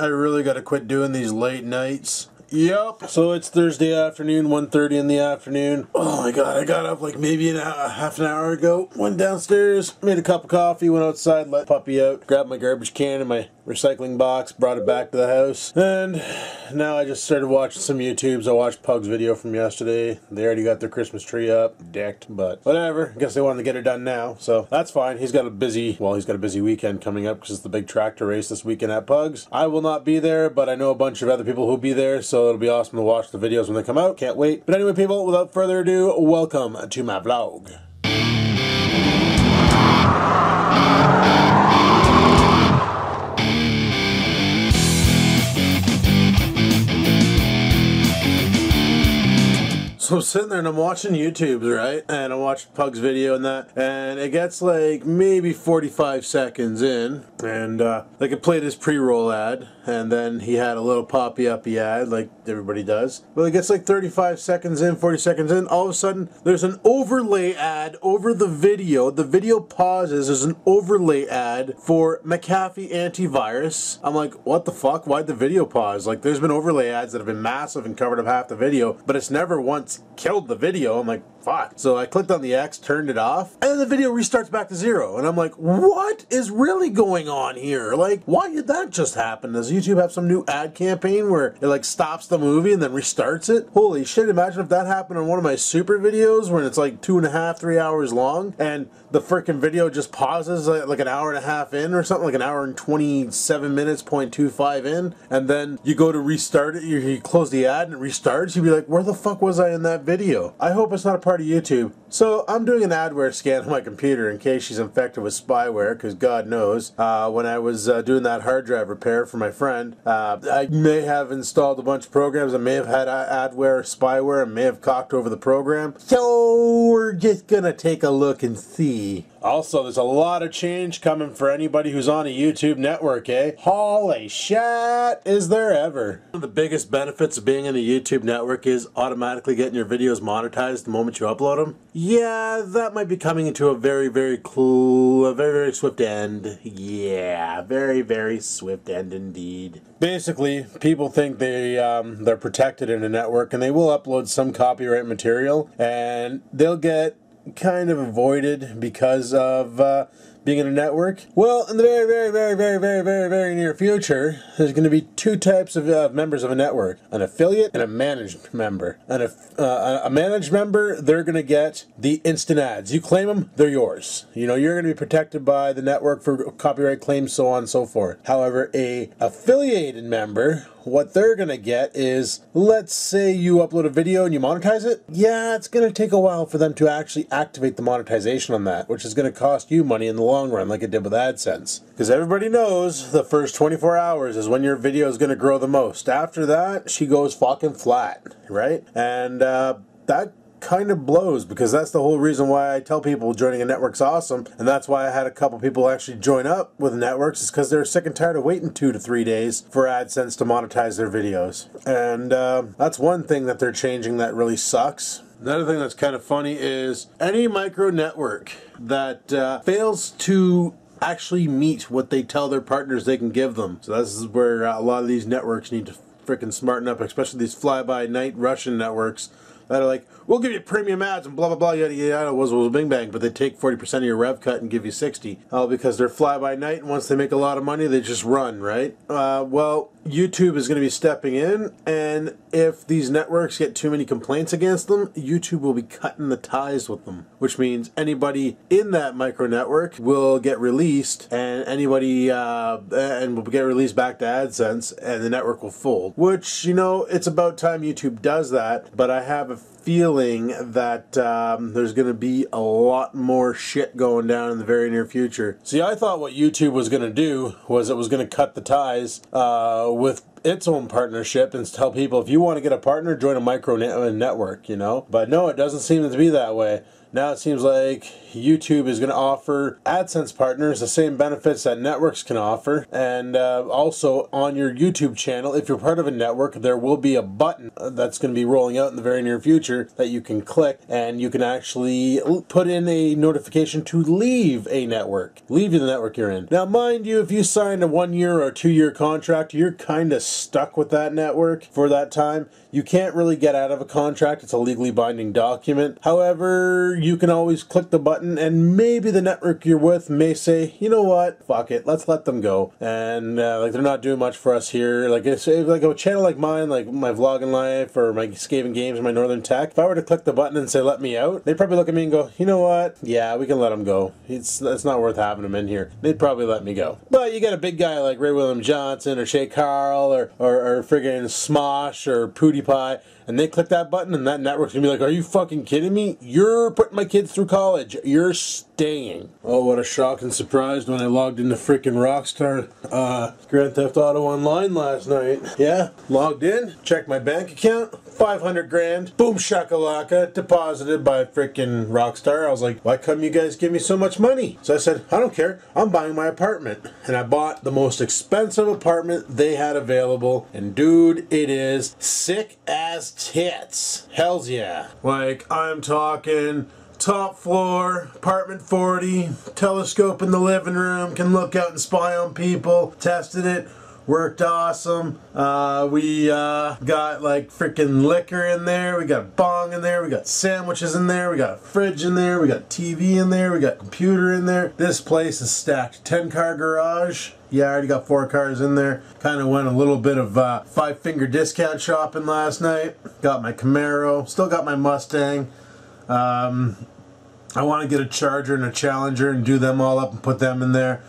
I really gotta quit doing these late nights. Yep. So it's Thursday afternoon, 1:30 in the afternoon. Oh my god, I got up like maybe half an hour ago. Went downstairs, made a cup of coffee, went outside, let puppy out, grabbed my garbage can and my recycling box, brought it back to the house, and now I just started watching some YouTubes. I watched Pug's video from yesterday. They already got their Christmas tree up, dicked, but whatever. I guess they wanted to get it done now, so that's fine. He's got a busy weekend coming up because it's the big tractor race this weekend at Pug's. I will not be there, but I know a bunch of other people who'll be there, so it'll be awesome to watch the videos when they come out. Can't wait. But anyway, people, without further ado, welcome to my vlog. So I'm sitting there and I'm watching YouTube's, right? And I watched Pug's video and that, and it gets like maybe 45 seconds in, and like it played his pre-roll ad, and then he had a little poppy-uppy ad, like everybody does. Well, it gets like 35 seconds in, 40 seconds in, all of a sudden there's an overlay ad over the video. The video pauses, there's an overlay ad for McAfee antivirus. I'm like, what the fuck? Why'd the video pause? Like, there's been overlay ads that have been massive and covered up half the video, but it's never once killed the video. I'm like, fuck. So I clicked on the X, turned it off, and then the video restarts back to 0. And I'm like, what is really going on here? Like, why did that just happen? Does YouTube have some new ad campaign where it like stops the movie and then restarts it? Holy shit, imagine if that happened on one of my super videos when it's like 2.5, 3 hours long and the freaking video just pauses like an hour and a half in or something, like an hour and 27 minutes, 0.25 in, and then you go to restart it, you close the ad and it restarts, you'd be like, where the fuck was I in that video? I hope it's not a part of YouTube. So I'm doing an adware scan on my computer in case she's infected with spyware, because God knows, when I was doing that hard drive repair for my friend, I may have installed a bunch of programs, I may have had adware or spyware, and may have cocked over the program. So we're just gonna take a look and see. Also, there's a lot of change coming for anybody who's on a YouTube network, eh? Holy shit, is there ever? One of the biggest benefits of being in a YouTube network is automatically getting your videos monetized the moment you upload them. Yeah, that might be coming into a very, very swift end. Yeah, very swift end indeed. Basically, people think they're protected in a network, and they will upload some copyright material, and they'll get kind of avoided because of being in a network. Well, in the very near future, there's going to be two types of members of a network: an affiliate and a managed member. And a managed member, they're going to get the instant ads. You claim them, they're yours. You know, you're going to be protected by the network for copyright claims, so on and so forth. However, a affiliated member, what they're going to get is, let's say you upload a video and you monetize it. Yeah, it's going to take a while for them to actually activate the monetization on that, which is going to cost you money in the long run, like it did with AdSense. Because everybody knows the first 24 hours is when your video is going to grow the most. After that, she goes fucking flat, right? And that kind of blows, because that's the whole reason why I tell people joining a network's awesome, and that's why I had a couple people actually join up with networks, is because they're sick and tired of waiting 2 to 3 days for AdSense to monetize their videos. And that's one thing that they're changing that really sucks. Another thing that's kind of funny is any micro network that fails to actually meet what they tell their partners they can give them. So this is where a lot of these networks need to freaking smarten up, especially these fly-by-night Russian networks that are like, we'll give you premium ads and blah blah blah yada yada, was bing bang, but they take 40% of your rev cut and give you 60, all because they're fly by night, and once they make a lot of money they just run, right? Well, YouTube is going to be stepping in, and if these networks get too many complaints against them, YouTube will be cutting the ties with them, which means anybody in that micro network will get released, and anybody and will get released back to AdSense, and the network will fold. Which, you know, it's about time YouTube does that, but I have a feeling that there's going to be a lot more shit going down in the very near future. See, I thought what YouTube was going to do was it was going to cut the ties with its own partnership and tell people, if you want to get a partner, join a micro network, you know? But no, it doesn't seem to be that way. now it seems like YouTube is going to offer AdSense partners the same benefits that networks can offer. And also on your YouTube channel, if you're part of a network, there will be a button that's going to be rolling out in the very near future that you can click, and you can actually put in a notification to leave a network. Leave the network you're in. Now, mind you, if you signed a 1 year or 2 year contract, you're kind of stuck with that network for that time. You can't really get out of a contract. It's a legally binding document. However, you can always click the button, and maybe the network you're with may say, you know what, fuck it, let's let them go. And like, they're not doing much for us here. Like, it's like a channel like mine, like my vlogging life or my Skaven Games or my Northern Tech, if I were to click the button and say let me out, they'd probably look at me and go, you know what, yeah, we can let him go. It's not worth having him in here. They'd probably let me go. But you got a big guy like Ray William Johnson or Shay Carl or friggin' Smosh or PewDiePie, and they click that button, and that network's gonna be like, are you fucking kidding me? You're putting my kids through college. You're staying. Oh, what a shock and surprise when I logged into frickin' Rockstar Grand Theft Auto Online last night. Yeah, logged in, checked my bank account, 500 grand, boom shakalaka, deposited by frickin' Rockstar. I was like, why come you guys give me so much money? So I said, I don't care, I'm buying my apartment. And I bought the most expensive apartment they had available, and dude, it is sick as tits. Hells yeah. Like, I'm talking top floor, apartment 40, telescope in the living room, can look out and spy on people. Tested it, worked awesome. We got like freaking liquor in there, we got bong in there, we got sandwiches in there, we got a fridge in there, we got TV in there, we got computer in there. This place is stacked. 10-car garage. Yeah, I already got 4 cars in there. Kind of went a little bit of 5-finger discount shopping last night. Got my Camaro. Still got my Mustang. I want to get a Charger and a Challenger and do them all up and put them in there.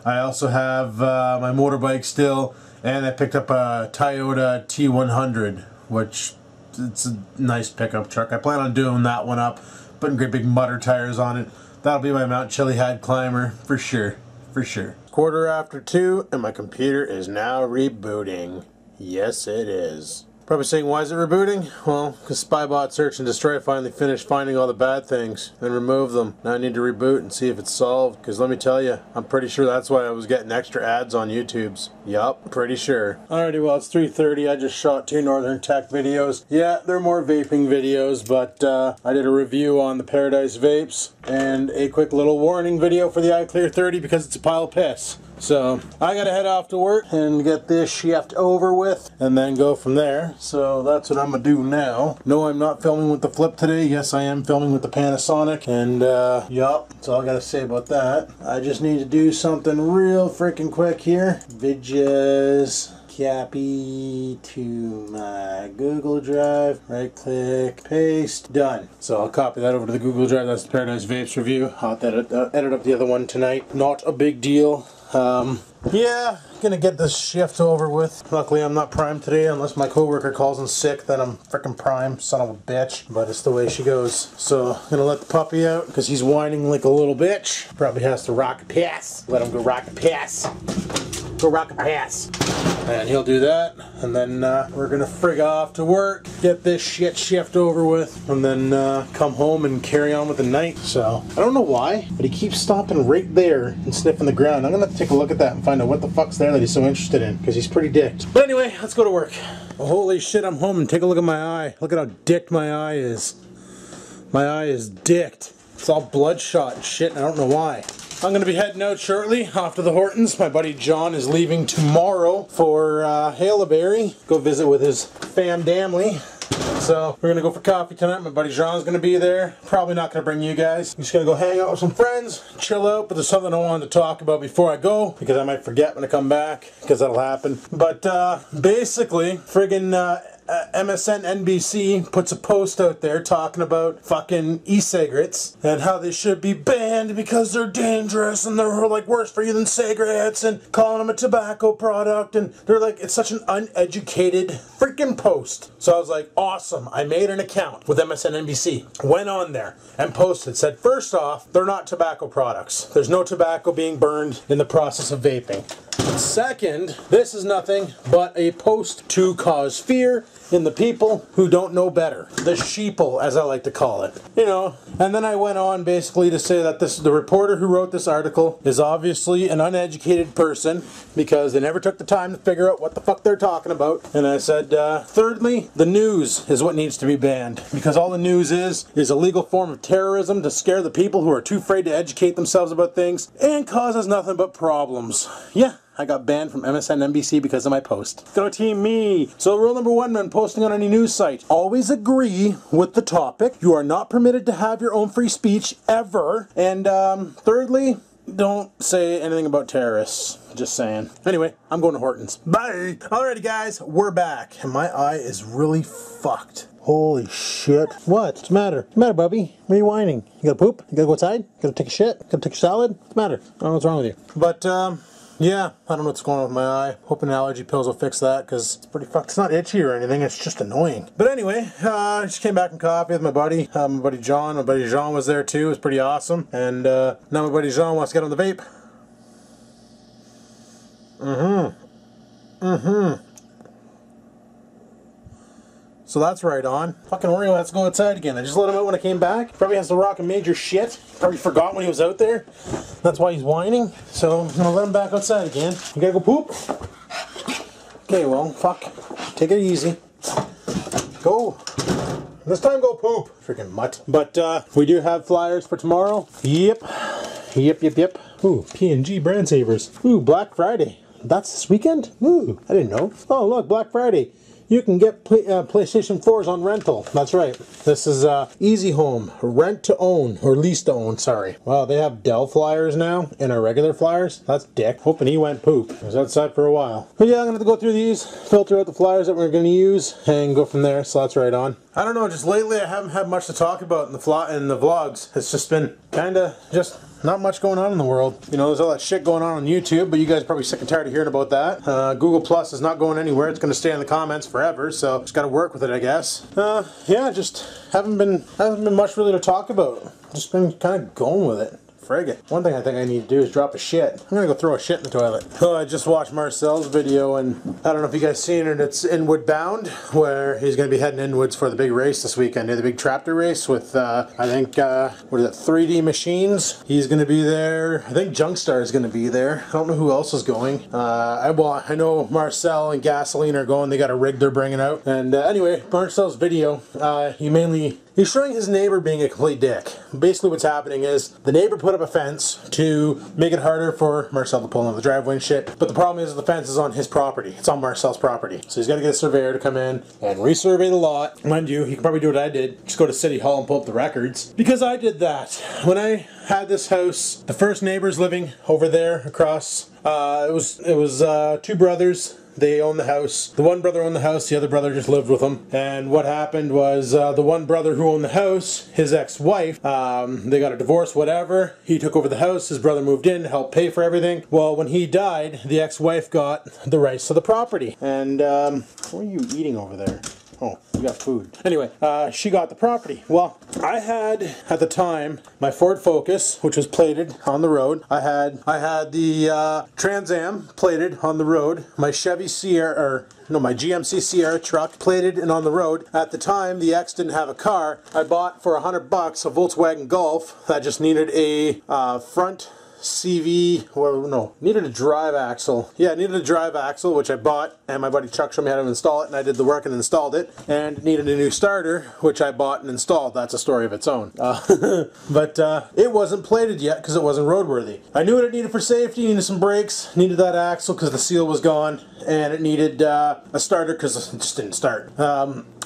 I also have my motorbike still, and I picked up a Toyota T100, which it's a nice pickup truck. I plan on doing that one up, putting great big Mutter tires on it. That'll be my Mount Chiliad climber for sure, for sure. 2:15, and my computer is now rebooting. Yes, it is. Probably saying, why is it rebooting? Well, because Spybot Search and Destroy finally finished finding all the bad things and removed them. Now I need to reboot and see if it's solved, because let me tell you, I'm pretty sure that's why I was getting extra ads on YouTube's. Yup, pretty sure. Alrighty, well, it's 3:30. I just shot 2 Northern Tech videos. Yeah, they're more vaping videos, but I did a review on the Paradise Vapes and a quick little warning video for the iClear 30 because it's a pile of piss. So I gotta head off to work and get this shift over with and then go from there. So that's what I'm gonna do now. No, I'm not filming with the Flip today. Yes, I am filming with the Panasonic, and yup, that's all I gotta say about that. I just need to do something real freaking quick here. Vidges, copy to my Google Drive, right click, paste, done. So I'll copy that over to the Google Drive. That's the Paradise Vapes review. I'll edit up the other one tonight. Not a big deal. Yeah, gonna get this shift over with. Luckily I'm not primed today unless my coworker calls in sick, then I'm frickin' prime, son of a bitch. But it's the way she goes. So gonna let the puppy out because he's whining like a little bitch. Probably has to rock a pass. Let him go rock a pass. Go rock a pass. And he'll do that, and then we're gonna frig off to work, get this shit shift over with, and then come home and carry on with the night. So I don't know why, but he keeps stopping right there and sniffing the ground. I'm gonna take a look at that and find out what the fuck's there that he's so interested in, because he's pretty dicked. But anyway, let's go to work. Well, holy shit, I'm home, and take a look at my eye. Look at how dicked my eye is. My eye is dicked. It's all bloodshot and shit, and I don't know why. I'm going to be heading out shortly off to the Hortons. My buddy John is leaving tomorrow for Haileybury. Go visit with his famdamly. So we're going to go for coffee tonight. My buddy John's going to be there. Probably not going to bring you guys. I'm just going to go hang out with some friends, chill out. But there's something I wanted to talk about before I go, because I might forget when I come back, because that'll happen. But basically, friggin' MSN NBC puts a post out there talking about fucking e-cigarettes and how they should be banned because they're dangerous and they're like worse for you than cigarettes, and calling them a tobacco product, and they're like, it's such an uneducated freaking post. So I was like, awesome. I made an account with MSN NBC, went on there and posted, said, first off, they're not tobacco products. There's no tobacco being burned in the process of vaping. Second, this is nothing but a post to cause fear in the people who don't know better. The sheeple, as I like to call it. You know, and then I went on basically to say that the reporter who wrote this article is obviously an uneducated person because they never took the time to figure out what the fuck they're talking about. And I said, thirdly, the news is what needs to be banned because all the news is a legal form of terrorism to scare the people who are too afraid to educate themselves about things and causes nothing but problems. Yeah. I got banned from MSN NBC because of my post. Go team me! So rule number 1 when posting on any news site. Always agree with the topic. You are not permitted to have your own free speech ever. And thirdly, don't say anything about terrorists. Just saying. Anyway, I'm going to Hortons. Bye! Alrighty guys, we're back. And my eye is really fucked. Holy shit. What's the matter? What's the matter, Bubby? Why are you whining? You gotta poop? You gotta go outside? You gotta take a shit? You gotta take a salad? What's the matter? I don't know what's wrong with you. But, yeah, I don't know what's going on with my eye. Hoping allergy pills will fix that because it's pretty fucked. It's not itchy or anything, it's just annoying. But anyway, I just came back from coffee with my buddy John. My buddy Jean was there too. It was pretty awesome. And now my buddy Jean wants to get on the vape. So that's right on. Fucking Oreo has to go outside again. I just let him out when I came back. Probably has to rock a major shit. Probably forgot when he was out there. That's why he's whining. So I'm gonna let him back outside again. You gotta go poop? Okay, well, fuck. Take it easy. Go. This time go poop. Freaking mutt. But we do have flyers for tomorrow. Yep. Ooh, P&G Brand Savers. Ooh, Black Friday. That's this weekend? Ooh, I didn't know. Oh, look, Black Friday. You can get PlayStation 4s on rental. That's right. This is Easy Home, rent to own, or lease to own, sorry. Wow, they have Dell flyers now in our regular flyers. That's dick. Hoping he went poop. He was outside for a while. But yeah, I'm going to have to go through these, filter out the flyers that we're going to use, and go from there, so that's right on. I don't know, just lately I haven't had much to talk about in the vlogs. It's just been kind of just not much going on in the world. You know, there's all that shit going on YouTube, but you guys are probably sick and tired of hearing about that. Google Plus is not going anywhere. It's going to stay in the comments forever, so just got to work with it, I guess. Yeah, just haven't been much really to talk about. Just been kind of going with it. Frig it. One thing I think I need to do is drop a shit. I'm gonna go throw a shit in the toilet. Oh, I just watched Marcel's video, and I don't know if you guys seen it. It's Inwood Bound, where he's gonna be heading inwards for the big race this weekend. The big tractor race with, I think, what is it, 3D Machines. He's gonna be there. I think Junkstar is gonna be there. I don't know who else is going. I know Marcel and Gasoline are going. They got a rig they're bringing out. And anyway, Marcel's video, he's showing his neighbor being a complete dick. Basically what's happening is the neighbor put up a fence to make it harder for Marcel to pull into the driveway and shit. But the problem is the fence is on his property. It's on Marcel's property. So he's got to get a surveyor to come in and resurvey the lot. Mind you, he can probably do what I did. Just go to City Hall and pull up the records. Because I did that. When I had this house, the first neighbors living over there across, it was two brothers. They owned the house. The one brother owned the house, the other brother just lived with them. And what happened was the one brother who owned the house, his ex-wife, they got a divorce, whatever. He took over the house, his brother moved in to help pay for everything. Well, when he died, the ex-wife got the rights to the property. And what are you eating over there? Oh, you got food. Anyway, she got the property. Well, I had, at the time, my Ford Focus, which was plated on the road. I had the Trans Am plated on the road. My Chevy Sierra, my GMC Sierra truck plated and on the road. At the time, the ex didn't have a car. I bought for $100 a Volkswagen Golf that just needed a front CV, well, no, needed a drive axle. Yeah, needed a drive axle, which I bought, and my buddy Chuck showed me how to install it, and I did the work and installed it. And needed a new starter, which I bought and installed. That's a story of its own. But it wasn't plated yet because it wasn't roadworthy. I knew what it needed for safety. Needed some brakes, needed that axle because the seal was gone, and it needed a starter because it just didn't start.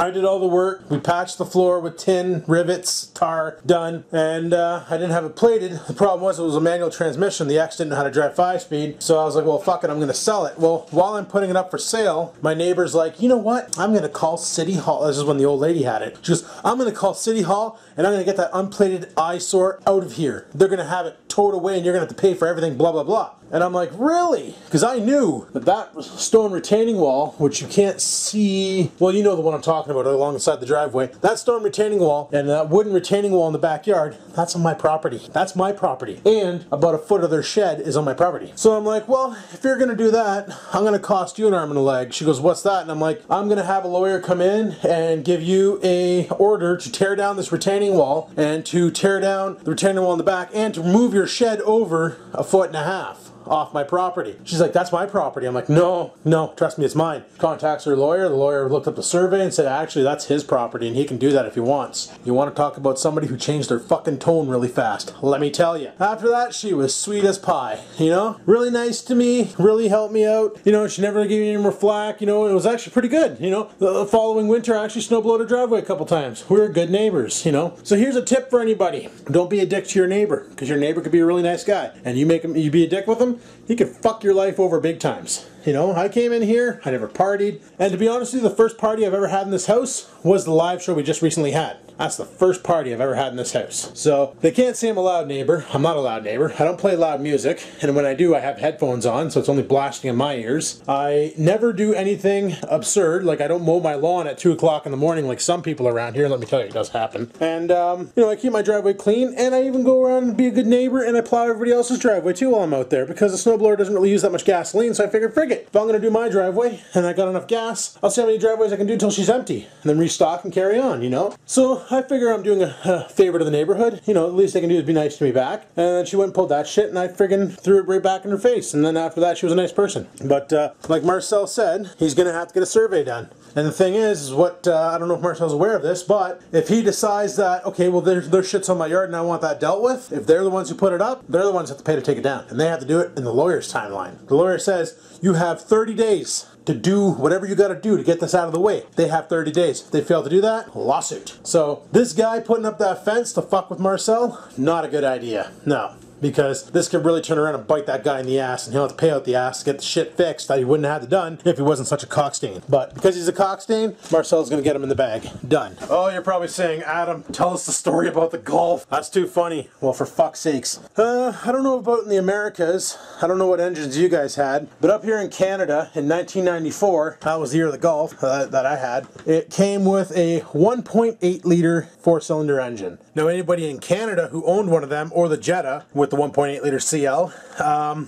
I did all the work. We patched the floor with tin, rivets, tar, done, and I didn't have it plated. The problem was it was a manual transmission. The ex didn't know how to drive 5-speed, so I was like, well, fuck it, I'm going to sell it. Well, while I'm putting it up for sale, my neighbor's like, you know what? I'm going to call City Hall. This is when the old lady had it. She goes, I'm going to call City Hall, and I'm going to get that unplated eyesore out of here. They're going to have it towed away and you're gonna have to pay for everything, blah, blah, blah. And I'm like, really? Because I knew that that stone retaining wall, which you can't see, well, you know the one I'm talking about alongside the driveway, that stone retaining wall and that wooden retaining wall in the backyard, that's on my property. That's my property. And about a foot of their shed is on my property. So I'm like, well, if you're gonna do that, I'm gonna cost you an arm and a leg. She goes, what's that? And I'm like, I'm gonna have a lawyer come in and give you a order to tear down this retaining wall and to tear down the retaining wall in the back and to move your shed over a foot and a half off my property. She's like, that's my property. I'm like, no, trust me, it's mine. Contacts her lawyer. The lawyer looked up the survey and said, actually, that's his property and he can do that if he wants. You want to talk about somebody who changed their fucking tone really fast? Let me tell you. After that, she was sweet as pie, you know? Really nice to me, really helped me out. You know, she never gave me any more flack, you know, it was actually pretty good, you know? The following winter, I actually snowblowed her driveway a couple times. We were good neighbors, you know? So here's a tip for anybody. Don't be a dick to your neighbor, because your neighbor could be a really nice guy. And you be a dick with him, he could fuck your life over big times. You know, I came in here, I never partied, and to be honest with you, the first party I've ever had in this house was the live show we just recently had. That's the first party I've ever had in this house. So, they can't say I'm a loud neighbor. I'm not a loud neighbor. I don't play loud music, and when I do, I have headphones on, so it's only blasting in my ears. I never do anything absurd, like I don't mow my lawn at 2 o'clock in the morning like some people around here. Let me tell you, it does happen. And, you know, I keep my driveway clean, and I even go around and be a good neighbor, and I plow everybody else's driveway too while I'm out there, because the snowblower doesn't really use that much gasoline, so I figured, frig it. If I'm gonna do my driveway, and I got enough gas, I'll see how many driveways I can do till she's empty, and then restock and carry on, you know? So, I figure I'm doing a favor to the neighborhood. You know, the least they can do is be nice to me back. And then she went and pulled that shit, and I friggin' threw it right back in her face. And then after that, she was a nice person. But, like Marcel said, he's gonna have to get a survey done. And the thing is what, I don't know if Marcel's aware of this, but if he decides that, okay, well, there's shit's on my yard and I want that dealt with, if they're the ones who put it up, they're the ones that have to pay to take it down. And they have to do it in the lawyer's timeline. The lawyer says, you have 30 days to do whatever you got to do to get this out of the way. They have 30 days. If they fail to do that, lawsuit. So this guy putting up that fence to fuck with Marcel, not a good idea. No. Because this could really turn around and bite that guy in the ass, and he'll have to pay out the ass to get the shit fixed that he wouldn't have done if he wasn't such a cockstain. But because he's a cockstain, Marcel's gonna get him in the bag. Done. Oh, you're probably saying, Adam, tell us the story about the Golf. That's too funny. Well, for fuck's sakes. I don't know about in the Americas. I don't know what engines you guys had, but up here in Canada in 1994, that was the year of the Golf that I had, it came with a 1.8 liter 4-cylinder engine. Now, anybody in Canada who owned one of them, or the Jetta with the 1.8 liter CL,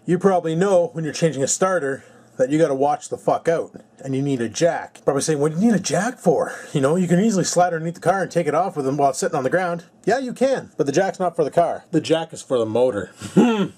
you probably know when you're changing a starter that you got to watch the fuck out, and you need a jack. Probably saying, what do you need a jack for? You know, you can easily slide underneath the car and take it off with them while it's sitting on the ground. Yeah, you can, but the jack's not for the car. The jack is for the motor.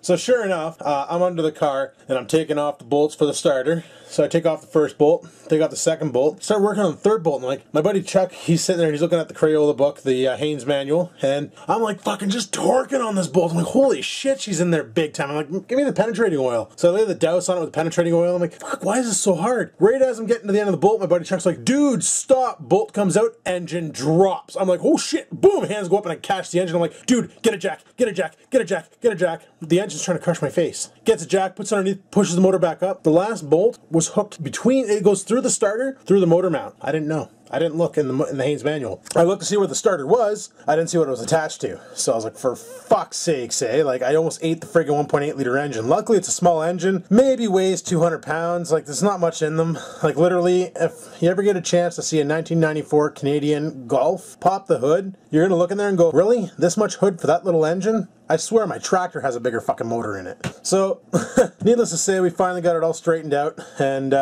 So sure enough, I'm under the car, and I'm taking off the bolts for the starter. So I take off the first bolt, take off the second bolt, start working on the third bolt, and like, my buddy Chuck, he's sitting there and he's looking at the Crayola book, the Haynes manual, and I'm like fucking just torquing on this bolt. I'm like, holy shit, she's in there big time. I'm like, give me the penetrating oil. So I lay the douse on it with the penetrating oil. I'm like, fuck, why is this so hard? Right as I'm getting to the end of the bolt, my buddy Chuck's like, dude, stop. Bolt comes out, engine drops. I'm like, oh shit, boom, hands go up and I catch the engine. I'm like, dude, get a jack, get a jack, get a jack, get a jack. The engine's trying to crush my face. Gets a jack, puts it underneath, pushes the motor back up. The last bolt was hooked between, it goes through the starter, through the motor mount. I didn't know. I didn't look in the Haynes manual. I looked to see where the starter was. I didn't see what it was attached to. So I was like, for fuck's sakes, eh? Like, I almost ate the friggin' 1.8 liter engine. Luckily, it's a small engine. Maybe weighs 200 pounds. Like, there's not much in them. Like, literally, if you ever get a chance to see a 1994 Canadian Golf, pop the hood, you're gonna look in there and go, really? This much hood for that little engine? I swear my tractor has a bigger fucking motor in it. So, needless to say, we finally got it all straightened out and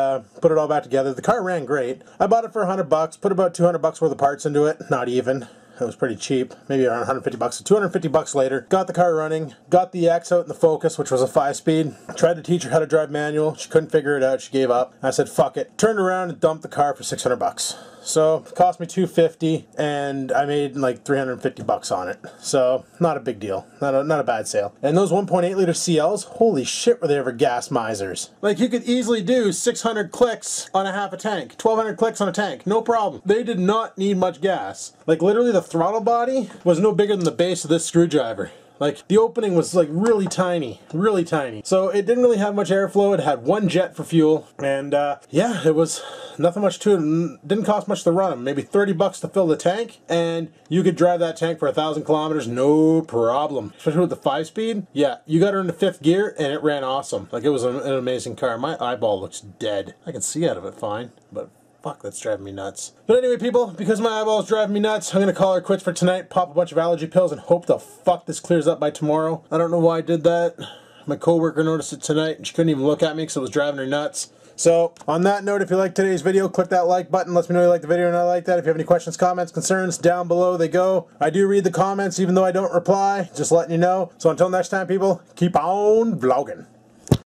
put it all back together. The car ran great. I bought it for $100, put about $200 worth of parts into it. Not even. It was pretty cheap, maybe around 150 bucks. So 250 bucks later, got the car running, got the X out in the Focus, which was a 5-speed. Tried to teach her how to drive manual. She couldn't figure it out. She gave up. I said, fuck it. Turned around and dumped the car for 600 bucks. So it cost me $250, and I made like 350 bucks on it. So not a big deal. Not a bad sale. And those 1.8 liter CLs, holy shit, were they ever gas misers. Like, you could easily do 600 clicks on a half a tank, 1200 clicks on a tank, no problem. They did not need much gas. Like, literally the throttle body was no bigger than the base of this screwdriver. Like, the opening was like really tiny, really tiny. So it didn't really have much airflow. It had one jet for fuel, and yeah, it was nothing much to it. Didn't cost much to run them. Maybe 30 bucks to fill the tank, and you could drive that tank for 1,000 kilometers, no problem. Especially with the 5-speed. Yeah, you got her into 5th gear, and it ran awesome. Like, it was an amazing car. My eyeball looks dead. I can see out of it fine, but fuck, that's driving me nuts. But anyway, people, because my eyeball's driving me nuts, I'm gonna call her quits for tonight, pop a bunch of allergy pills, and hope the fuck this clears up by tomorrow. I don't know why I did that. My coworker noticed it tonight, and she couldn't even look at me because it was driving her nuts. So, on that note, if you liked today's video, click that like button. Let me know you like the video and I like that. If you have any questions, comments, concerns, down below they go. I do read the comments even though I don't reply. Just letting you know. So until next time, people, keep on vlogging.